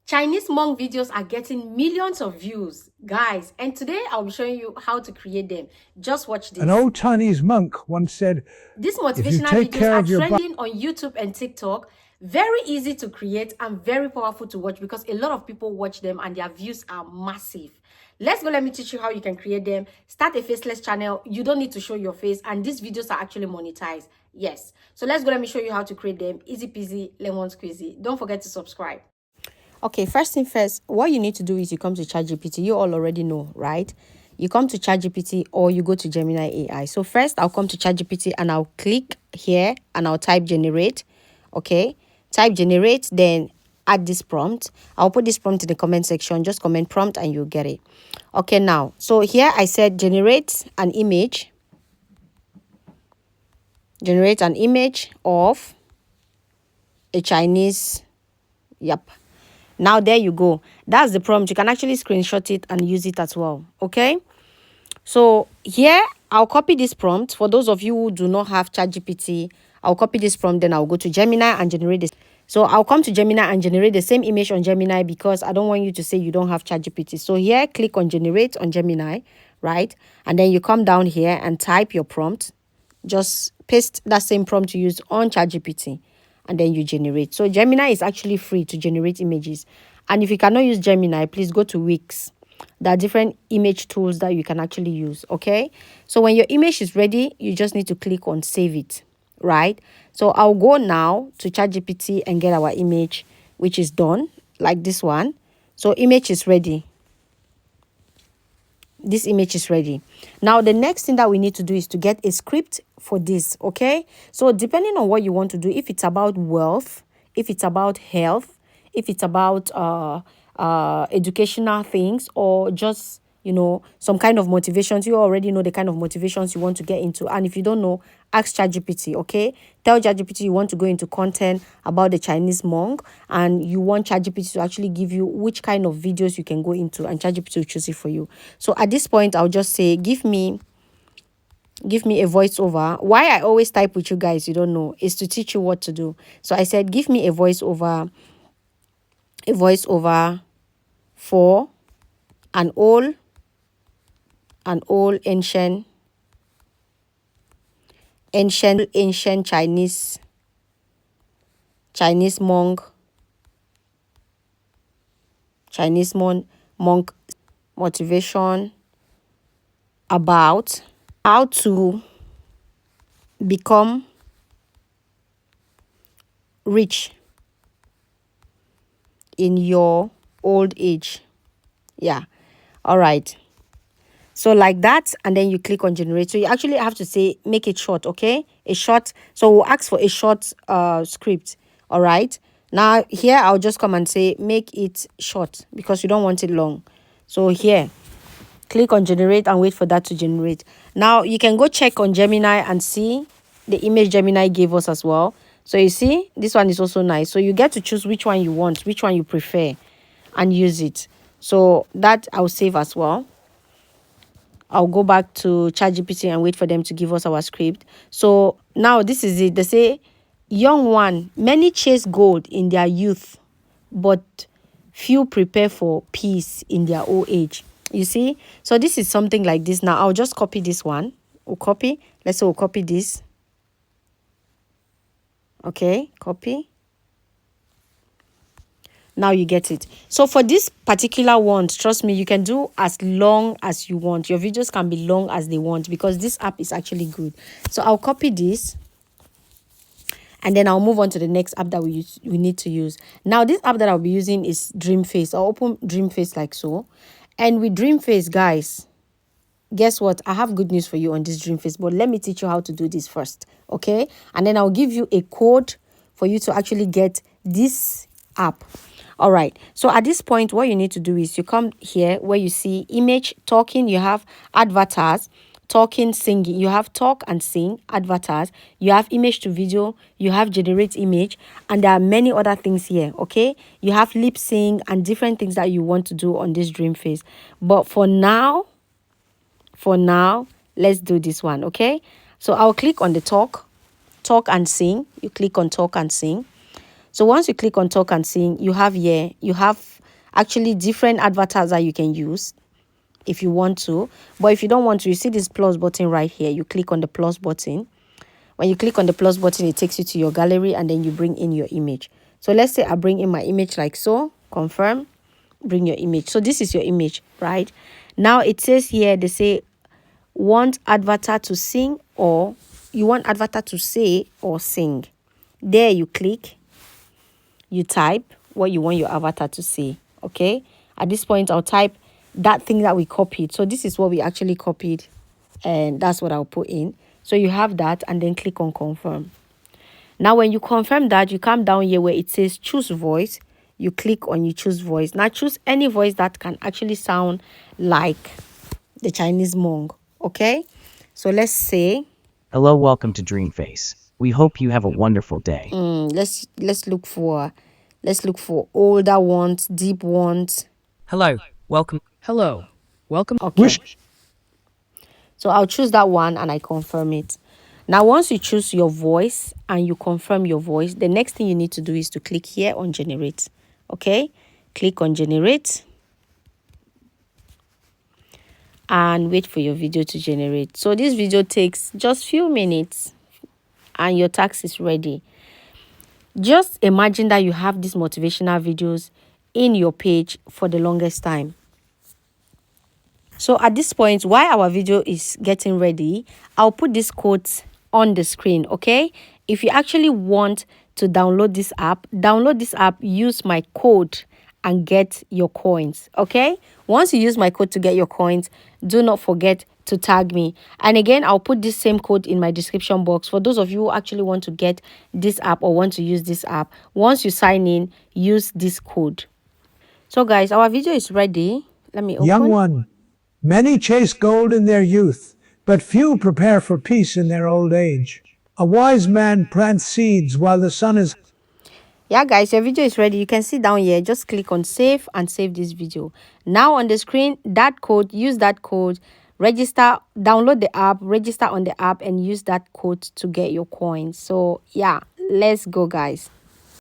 Chinese monk videos are getting millions of views, guys, and today I'll be showing you how to create them. Just watch this. An old Chinese monk once said, These if you motivational take videos care are of your body, trending on YouTube and TikTok. Very easy to create and very powerful to watch because a lot of people watch them and their views are massive. Let's go. Let me teach you how you can create them. Start a faceless channel. You don't need to show your face, and these videos are actually monetized. Yes. So let's go. Let me show you how to create them. Easy peasy, lemon squeezy. Don't forget to subscribe. Okay, first thing first, what you need to do is you come to ChatGPT. You all already know, right? You come to ChatGPT or you go to Gemini AI. So first, I'll come to ChatGPT and I'll click here and I'll type generate. Okay, type generate, then add this prompt. I'll put this prompt in the comment section. Just comment prompt and you'll get it. Okay, now, so here I said generate an image. Generate an image of a Chinese, yep. Now, there you go. That's the prompt. You can actually screenshot it and use it as well. Okay. So here, I'll copy this prompt. For those of you who do not have ChatGPT, I'll copy this prompt. Then I'll go to Gemini and generate this. So I'll come to Gemini and generate the same image on Gemini because I don't want you to say you don't have ChatGPT. So here, click on generate on Gemini, right? And then you come down here and type your prompt. Just paste that same prompt you use on ChatGPT. And then you generate. So Gemini is actually free to generate images. And if you cannot use Gemini, please go to Wix. There are different image tools that you can actually use. Okay. So when your image is ready, you just need to click on save it. Right. So I'll go now to ChatGPT and get our image, which is done like this one. So image is ready. This image is ready. Now the next thing that we need to do is to get a script for this. Okay, so depending on what you want to do, if it's about wealth, if it's about health, if it's about educational things, or just some kind of motivations, you already know the kind of motivations you want to get into. And if you don't know, ask ChatGPT. Okay, tell ChatGPT you want to go into content about the Chinese monk and you want ChatGPT to actually give you which kind of videos you can go into, and ChatGPT will choose it for you. So at this point, I'll just say give me a voiceover. Why I always type with you guys, you don't know, is to teach you what to do. So I said give me a voiceover for an old ancient Chinese monk motivation about how to become rich in your old age. Yeah. All right. So like that, and then you click on generate. So you actually have to say make it short. Okay, a short. So we'll ask for a short script. All right. Now here I'll just come and say make it short because you don't want it long. So here, click on generate and wait for that to generate. Now you can go check on Gemini and see the image Gemini gave us as well. So you see this one is also nice. So you get to choose which one you want, which one you prefer, and use it. So that I'll save as well. I'll go back to ChatGPT and wait for them to give us our script. So now this is it. They say, young one, many chase gold in their youth, but few prepare for peace in their old age. You see? So this is something like this. Now I'll just copy this one. We'll copy. Let's say we'll copy this. Okay, copy. Now you get it. So for this particular one, trust me, you can do as long as you want. Your videos can be long as they want because this app is actually good. So I'll copy this and then I'll move on to the next app that we need to use. Now this app that I'll be using is DreamFace. I'll open DreamFace like so. And with DreamFace, guys, guess what? I have good news for you on this DreamFace, but let me teach you how to do this first, okay? And then I'll give you a code for you to actually get this app. All right, so at this point, what you need to do is you come here where you see image, talking, you have avatars, talking, singing, you have talk and sing, avatars, you have image to video, you have generate image, and there are many other things here, okay? You have lip sync and different things that you want to do on this DreamFace. But for now, let's do this one, okay? So I'll click on the talk and sing. You click on talk and sing. So once you click on talk and sing, you have here, you have actually different avatars that you can use if you want to. But if you don't want to, you see this plus button right here. You click on the plus button. When you click on the plus button, it takes you to your gallery and then you bring in your image. So let's say I bring in my image like so. Confirm. Bring your image. So this is your image, right? Now it says here, they say want avatar to sing, or you want avatar to say or sing. There you click, you type what you want your avatar to say. Okay, at this point I'll type that thing that we copied. So this is what we actually copied, and that's what I'll put in. So you have that, and then click on confirm. Now when you confirm that, you come down here where it says choose voice. You click on you choose voice. Now choose any voice that can actually sound like the Chinese monk. Okay, so let's say Hello, welcome to DreamFace. We hope you have a wonderful day. let's look for older ones, deep ones. Hello, welcome. Okay, Wish so I'll choose that one and I confirm it. Now once you choose your voice and you confirm your voice, the next thing you need to do is to click here on generate. Okay, click on generate and wait for your video to generate. So this video takes just few minutes and your task is ready. Just imagine that you have these motivational videos in your page for the longest time. So at this point, while our video is getting ready, I'll put these codes on the screen, okay? If you actually want to download this app, use my code and get your coins, okay? Once you use my code to get your coins, do not forget to tag me. And again, I'll put this same code in my description box for those of you who actually want to get this app or want to use this app. Once you sign in, use this code. So guys, our video is ready. Let me young open. one. Many chase gold in their youth, but few prepare for peace in their old age. A wise man plants seeds while the sun is Yeah guys, your video is ready. You can see down here, just click on save and save this video. Now on the screen, that code, use that code, register, download the app, register on the app and use that code to get your coins. So yeah, let's go guys.